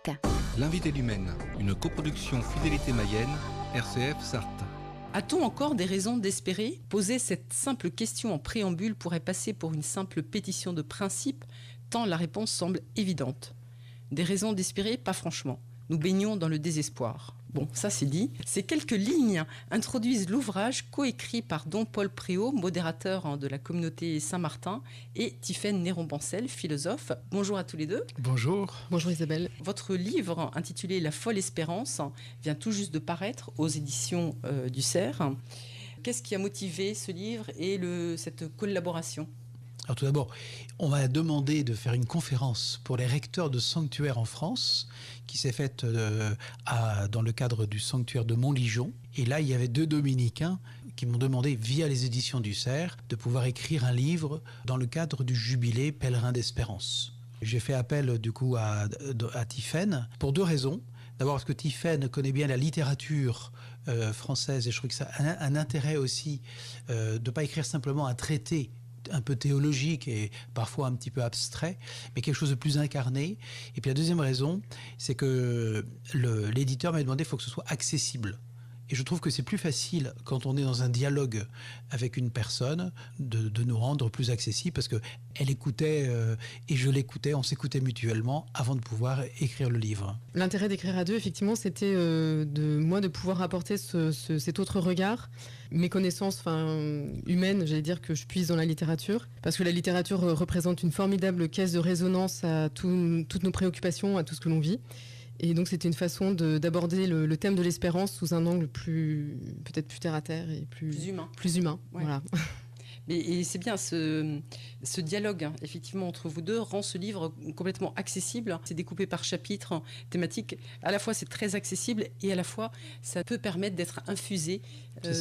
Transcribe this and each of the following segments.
Sarthe. L'invité du Maine, une coproduction Fidélité Mayenne, RCF Sarthe. A-t-on encore des raisons d'espérer ? Poser cette simple question en préambule pourrait passer pour une simple pétition de principe, tant la réponse semble évidente. Des raisons d'espérer ? Pas franchement. Nous baignons dans le désespoir. Bon, ça c'est dit. Ces quelques lignes introduisent l'ouvrage coécrit par Don Paul Préau, modérateur de la communauté Saint-Martin, et Tiphaine Néron-Bancel, philosophe. Bonjour à tous les deux. Bonjour. Bonjour Isabelle. Votre livre, intitulé La folle espérance, vient tout juste de paraître aux éditions du Cerf. Qu'est-ce qui a motivé ce livre et cette collaboration ? Alors tout d'abord, on m'a demandé de faire une conférence pour les recteurs de sanctuaires en France, qui s'est faite dans le cadre du sanctuaire de Montligeon. Et là, il y avait 2 dominicains qui m'ont demandé, via les éditions du Cerf, de pouvoir écrire un livre dans le cadre du jubilé Pèlerin d'Espérance. J'ai fait appel du coup à Tiphaine pour 2 raisons. D'abord parce que Tiphaine connaît bien la littérature française, et je trouve que ça a un intérêt aussi de ne pas écrire simplement un traité un peu théologique et parfois un petit peu abstrait, mais quelque chose de plus incarné. Et puis la deuxième raison, c'est que l'éditeur m'a demandé qu'il faut que ce soit accessible. Et je trouve que c'est plus facile, quand on est dans un dialogue avec une personne, de nous rendre plus accessible, parce qu'elle écoutait et je l'écoutais, on s'écoutait mutuellement avant de pouvoir écrire le livre. L'intérêt d'écrire à 2, effectivement, c'était de pouvoir apporter cet autre regard, mes connaissances humaines, j'allais dire, que je puise dans la littérature, parce que la littérature représente une formidable caisse de résonance à toutes nos préoccupations, à tout ce que l'on vit. Et donc c'était une façon d'aborder le thème de l'espérance sous un angle peut-être plus terre à terre et plus humain. Ouais. Voilà. Et c'est bien ce dialogue, effectivement, entre vous deux rend ce livre complètement accessible. C'est découpé par chapitres thématiques. À la fois, c'est très accessible et à la fois, ça peut permettre d'être infusé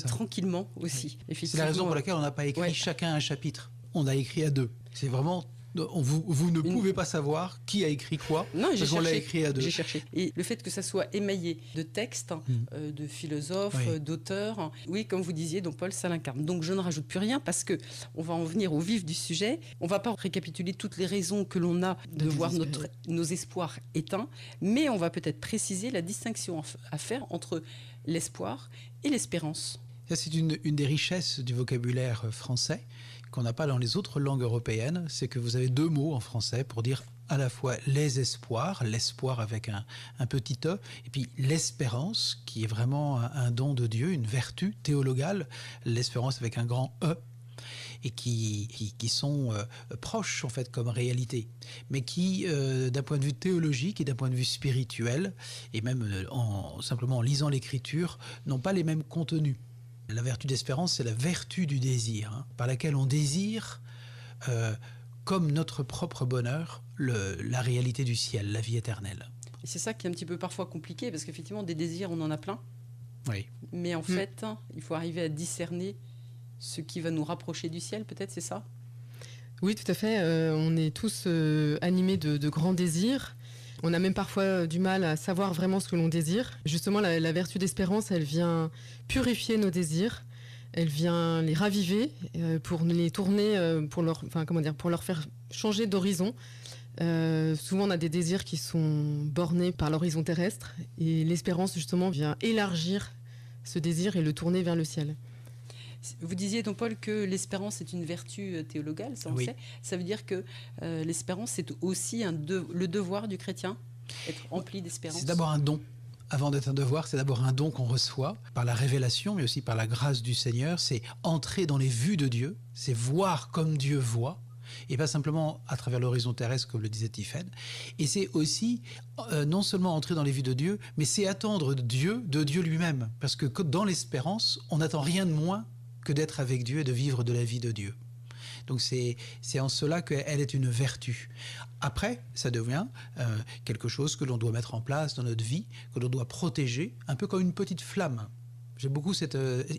tranquillement aussi. Oui. C'est la raison pour laquelle on n'a pas écrit chacun un chapitre. On a écrit à 2. C'est vraiment... Vous ne pouvez pas savoir qui a écrit quoi, parce qu'on l'a écrit à 2. J'ai cherché. Et le fait que ça soit émaillé de textes, de philosophes, d'auteurs, oui, comme vous disiez, donc Paul, ça l'incarne. Donc je ne rajoute plus rien parce que on va en venir au vif du sujet. On ne va pas récapituler toutes les raisons que l'on a de voir nos espoirs éteints, mais on va peut-être préciser la distinction à faire entre l'espoir et l'espérance. Ça, c'est une des richesses du vocabulaire français qu'on n'a pas dans les autres langues européennes, c'est que vous avez 2 mots en français pour dire à la fois les espoirs, l'espoir avec un petit e, et puis l'espérance, qui est vraiment un don de Dieu, une vertu théologale, l'espérance avec un grand E, et qui sont proches en fait comme réalité, mais qui d'un point de vue théologique et d'un point de vue spirituel, et même simplement en lisant l'écriture, n'ont pas les mêmes contenus. La vertu d'espérance, c'est la vertu du désir, par laquelle on désire, comme notre propre bonheur, la réalité du ciel, la vie éternelle. Et c'est ça qui est un petit peu parfois compliqué, parce qu'effectivement, des désirs, on en a plein. Oui. Mais en fait, il faut arriver à discerner ce qui va nous rapprocher du ciel, peut-être, c'est ça ? Oui, tout à fait. On est tous animés de grands désirs. On a même parfois du mal à savoir vraiment ce que l'on désire. Justement, la vertu d'espérance, elle vient purifier nos désirs, elle vient les raviver pour les tourner, pour leur faire changer d'horizon. Souvent, on a des désirs qui sont bornés par l'horizon terrestre, et l'espérance, justement, vient élargir ce désir et le tourner vers le ciel. Vous disiez, Don Paul, que l'espérance est une vertu théologale, ça on sait. Ça veut dire que l'espérance, c'est aussi le devoir du chrétien, être rempli d'espérance. C'est d'abord un don. Avant d'être un devoir, c'est d'abord un don qu'on reçoit par la révélation, mais aussi par la grâce du Seigneur. C'est entrer dans les vues de Dieu, c'est voir comme Dieu voit, et pas simplement à travers l'horizon terrestre, comme le disait Tiphaine. Et c'est aussi non seulement entrer dans les vues de Dieu, mais c'est attendre de Dieu lui-même. Parce que dans l'espérance, on n'attend rien de moins que d'être avec Dieu et de vivre de la vie de Dieu. Donc c'est en cela qu'elle est une vertu. Après, ça devient quelque chose que l'on doit mettre en place dans notre vie, que l'on doit protéger, un peu comme une petite flamme. J'aime beaucoup cette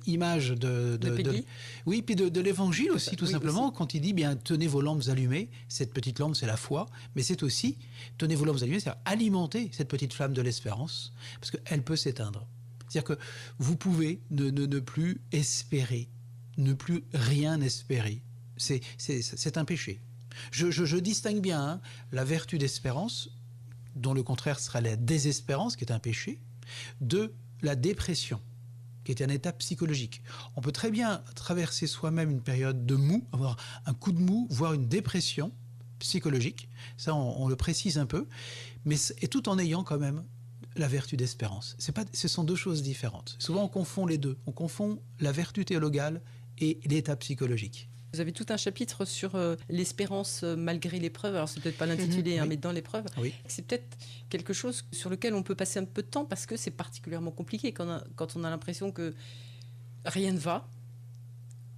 image de oui, puis de l'évangile aussi, tout simplement, quand il dit, bien, tenez vos lampes allumées. Cette petite lampe, c'est la foi, mais c'est aussi, tenez vos lampes allumées, c'est-à-dire alimenter cette petite flamme de l'espérance, parce qu'elle peut s'éteindre. C'est-à-dire que vous pouvez ne plus espérer, ne plus rien espérer. C'est un péché. Je distingue bien la vertu d'espérance dont le contraire sera la désespérance, qui est un péché, de la dépression, qui est un état psychologique. On peut très bien traverser soi-même une période de mou, avoir un coup de mou, voire une dépression psychologique. Ça, on le précise un peu, et tout en ayant quand même la vertu d'espérance. Ce sont deux choses différentes. Souvent, on confond les deux. On confond la vertu théologale et l'état psychologique. Vous avez tout un chapitre sur l'espérance malgré l'épreuve. Alors, c'est peut-être pas l'intitulé, oui. mais dans l'épreuve. Oui. C'est peut-être quelque chose sur lequel on peut passer un peu de temps parce que c'est particulièrement compliqué quand on a l'impression que rien ne va.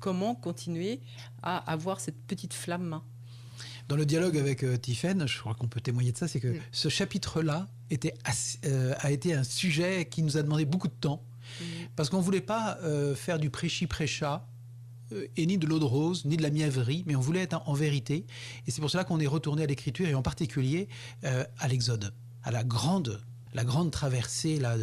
Comment continuer à avoir cette petite flamme? Dans le dialogue avec Tiphaine, je crois qu'on peut témoigner de ça, c'est que ce chapitre-là a été un sujet qui nous a demandé beaucoup de temps, parce qu'on ne voulait pas faire du prêchi-prêcha, et ni de l'eau de rose, ni de la mièvrerie, mais on voulait être en vérité. Et c'est pour cela qu'on est retourné à l'écriture, et en particulier à l'Exode, à la grande traversée là,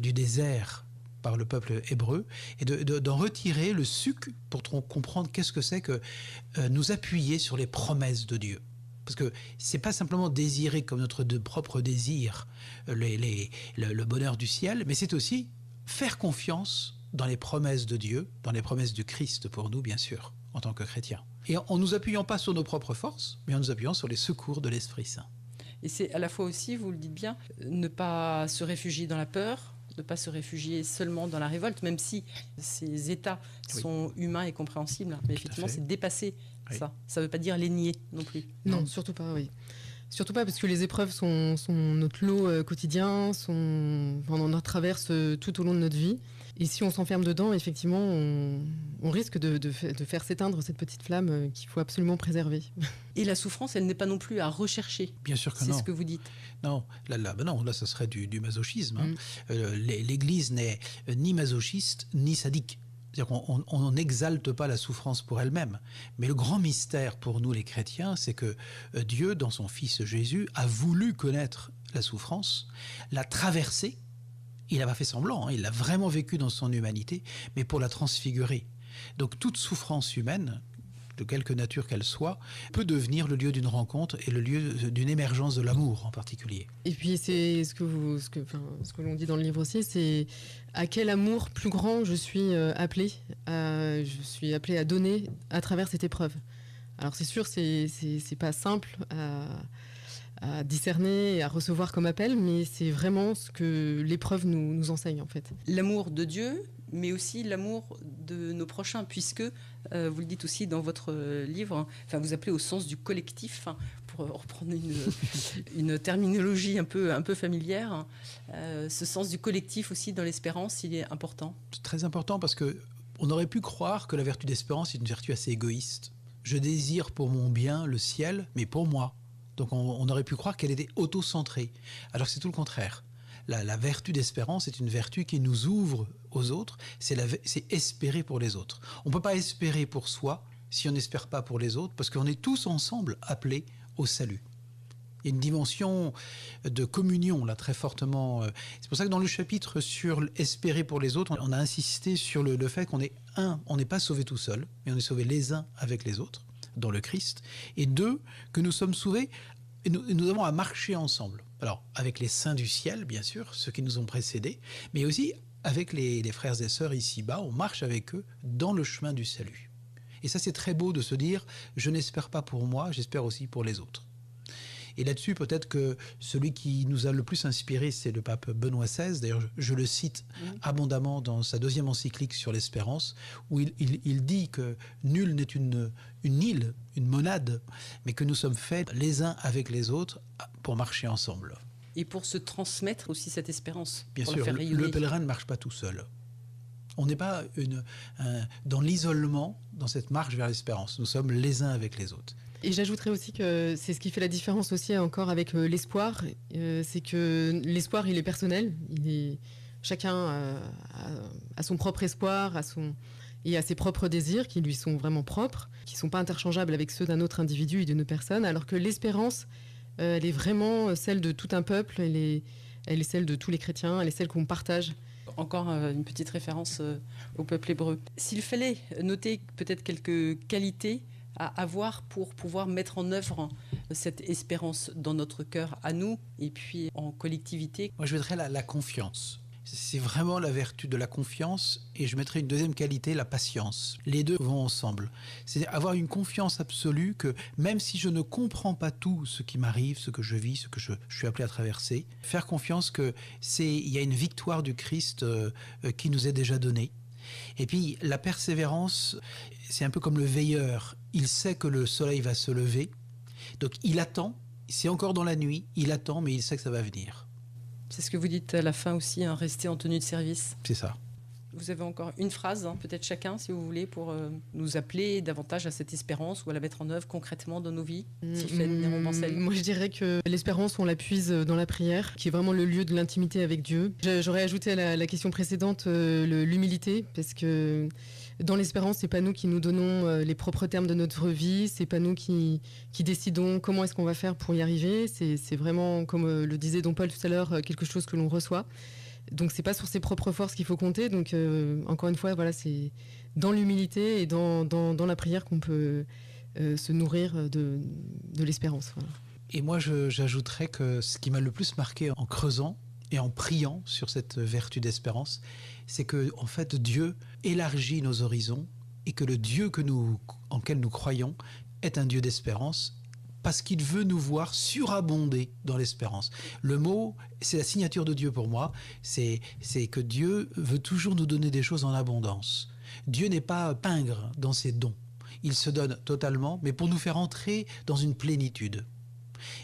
du désert par le peuple hébreu, et d'en retirer le suc pour comprendre qu'est-ce que c'est que nous appuyer sur les promesses de Dieu. Parce que c'est pas simplement désirer comme notre propre désir le bonheur du ciel, mais c'est aussi faire confiance dans les promesses de Dieu, dans les promesses du Christ pour nous, bien sûr, en tant que chrétiens. Et en nous appuyant pas sur nos propres forces, mais en nous appuyant sur les secours de l'Esprit Saint. Et c'est à la fois aussi, vous le dites bien, ne pas se réfugier dans la peur, ne pas se réfugier seulement dans la révolte, même si ces états sont humains et compréhensibles. Mais effectivement, c'est dépasser ça. Ça ne veut pas dire les nier non plus. Non, surtout pas, oui. Surtout pas parce que les épreuves sont notre lot quotidien, on en traverse tout au long de notre vie. Et si on s'enferme dedans, effectivement, on risque de faire s'éteindre cette petite flamme qu'il faut absolument préserver. Et la souffrance, elle n'est pas non plus à rechercher. Bien sûr que non. C'est ce que vous dites. Non, là, ça serait du masochisme. Hein. L'Église n'est ni masochiste, ni sadique. C'est-à-dire qu'on n'exalte pas la souffrance pour elle-même. Mais le grand mystère pour nous, les chrétiens, c'est que Dieu, dans son Fils Jésus, a voulu connaître la souffrance, l'a traversée. Il n'a pas fait semblant, hein, il l'a vraiment vécu dans son humanité, mais pour la transfigurer. Donc toute souffrance humaine, de quelque nature qu'elle soit, peut devenir le lieu d'une rencontre et le lieu d'une émergence de l'amour en particulier. Et puis c'est ce que l'on dit dans le livre aussi, c'est à quel amour plus grand je suis appelée à donner à travers cette épreuve. Alors c'est sûr, c'est pas simple à discerner et à recevoir comme appel, mais c'est vraiment ce que l'épreuve nous enseigne en fait. L'amour de Dieu, mais aussi l'amour de nos prochains, puisque, vous le dites aussi dans votre livre, enfin, vous appelez au sens du collectif, hein, pour reprendre une terminologie un peu familière, ce sens du collectif aussi dans l'espérance, il est important. C'est très important parce qu'on aurait pu croire que la vertu d'espérance est une vertu assez égoïste. Je désire pour mon bien le ciel, mais pour moi. Donc on aurait pu croire qu'elle était auto-centrée, alors que c'est tout le contraire. La vertu d'espérance est une vertu qui nous ouvre aux autres, c'est espérer pour les autres. On ne peut pas espérer pour soi si on n'espère pas pour les autres, parce qu'on est tous ensemble appelés au salut. Il y a une dimension de communion là très fortement. C'est pour ça que dans le chapitre sur espérer pour les autres, on a insisté sur le fait qu'on est on n'est pas sauvé tout seul, mais on est sauvé les uns avec les autres dans le Christ, et deux, que nous sommes sauvés et nous avons à marcher ensemble. Alors, avec les saints du ciel, bien sûr, ceux qui nous ont précédés, mais aussi avec les frères et sœurs ici-bas, on marche avec eux dans le chemin du salut. Et ça, c'est très beau de se dire, je n'espère pas pour moi, j'espère aussi pour les autres. Et là-dessus, peut-être que celui qui nous a le plus inspiré, c'est le pape Benoît XVI. D'ailleurs, je le cite abondamment dans sa deuxième encyclique sur l'espérance, où il dit que nul n'est une île, une monade, mais que nous sommes faits les uns avec les autres pour marcher ensemble. Et pour se transmettre aussi cette espérance. Bien sûr, le pèlerin ne marche pas tout seul. On n'est pas dans l'isolement, dans cette marche vers l'espérance. Nous sommes les uns avec les autres. Et j'ajouterais aussi que c'est ce qui fait la différence aussi encore avec l'espoir. C'est que l'espoir, il est personnel. Chacun a son propre espoir, et à ses propres désirs qui lui sont vraiment propres, qui ne sont pas interchangeables avec ceux d'un autre individu et d'une personne, alors que l'espérance, elle est vraiment celle de tout un peuple, elle est celle de tous les chrétiens, elle est celle qu'on partage. Encore une petite référence au peuple hébreu. S'il fallait noter peut-être quelques qualités à avoir pour pouvoir mettre en œuvre cette espérance dans notre cœur à nous et puis en collectivité? Moi, je mettrais la confiance. C'est vraiment la vertu de la confiance, et je mettrais une deuxième qualité, la patience. Les deux vont ensemble. C'est avoir une confiance absolue que même si je ne comprends pas tout ce qui m'arrive, ce que je vis, ce que je suis appelé à traverser, faire confiance que il y a une victoire du Christ qui nous est déjà donnée. Et puis la persévérance, c'est un peu comme le veilleur. Il sait que le soleil va se lever, donc il attend. C'est encore dans la nuit, il attend, mais il sait que ça va venir. C'est ce que vous dites à la fin aussi, hein, rester en tenue de service. C'est ça. Vous avez encore une phrase, hein, peut-être chacun, si vous voulez, pour nous appeler davantage à cette espérance ou à la mettre en œuvre concrètement dans nos vies. Tiffaine Néron-Bancel. Moi, je dirais que l'espérance, on la puise dans la prière, qui est vraiment le lieu de l'intimité avec Dieu. J'aurais ajouté à la question précédente l'humilité, parce que dans l'espérance, c'est pas nous qui nous donnons les propres termes de notre vie, c'est pas nous qui décidons comment est-ce qu'on va faire pour y arriver. C'est vraiment, comme le disait Don Paul tout à l'heure, quelque chose que l'on reçoit. Donc c'est pas sur ses propres forces qu'il faut compter. Donc encore une fois, voilà, c'est dans l'humilité et dans la prière qu'on peut se nourrir de l'espérance. Voilà. Et moi, j'ajouterais que ce qui m'a le plus marqué en creusant et en priant sur cette vertu d'espérance, c'est que en fait Dieu élargit nos horizons et que le Dieu en lequel nous croyons est un Dieu d'espérance, parce qu'il veut nous voir surabonder dans l'espérance. Le mot, c'est la signature de Dieu pour moi, c'est que Dieu veut toujours nous donner des choses en abondance. Dieu n'est pas pingre dans ses dons. Il se donne totalement, mais pour nous faire entrer dans une plénitude.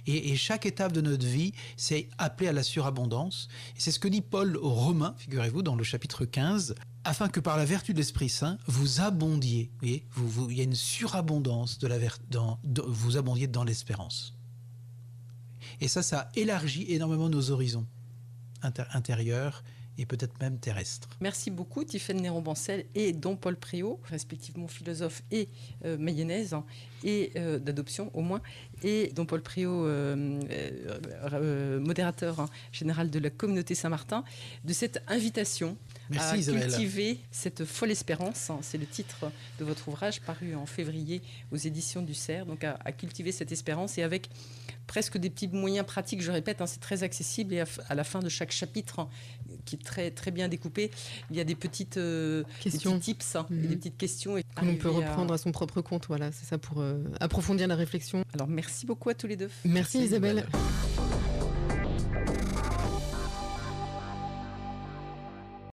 Et chaque étape de notre vie, c'est appelé à la surabondance. Et c'est ce que dit Paul aux Romains, figurez-vous, dans le chapitre 15, afin que par la vertu de l'Esprit Saint, vous abondiez. Vous voyez, il y a une surabondance vous abondiez dans l'espérance. Et ça élargit énormément nos horizons intérieurs et peut-être même terrestres. Merci beaucoup Tiffaine Néron-Bancel et Don Paul Préau, respectivement philosophe et mayonnaise, et d'adoption au moins, et Don Paul Préau, modérateur général de la communauté Saint-Martin, de cette invitation. Merci, à Isabelle. Cultiver cette folle espérance. C'est le titre de votre ouvrage paru en février aux éditions du Cerf. Donc à cultiver cette espérance, et avec presque des petits moyens pratiques, je répète, c'est très accessible, et à la fin de chaque chapitre, qui est très, très bien découpé, il y a des petites questions, des petits tips, et des petites questions. Que l'on peut reprendre à son propre compte. Voilà, c'est ça, pour approfondir la réflexion. Alors merci beaucoup à tous les deux. Merci Isabelle.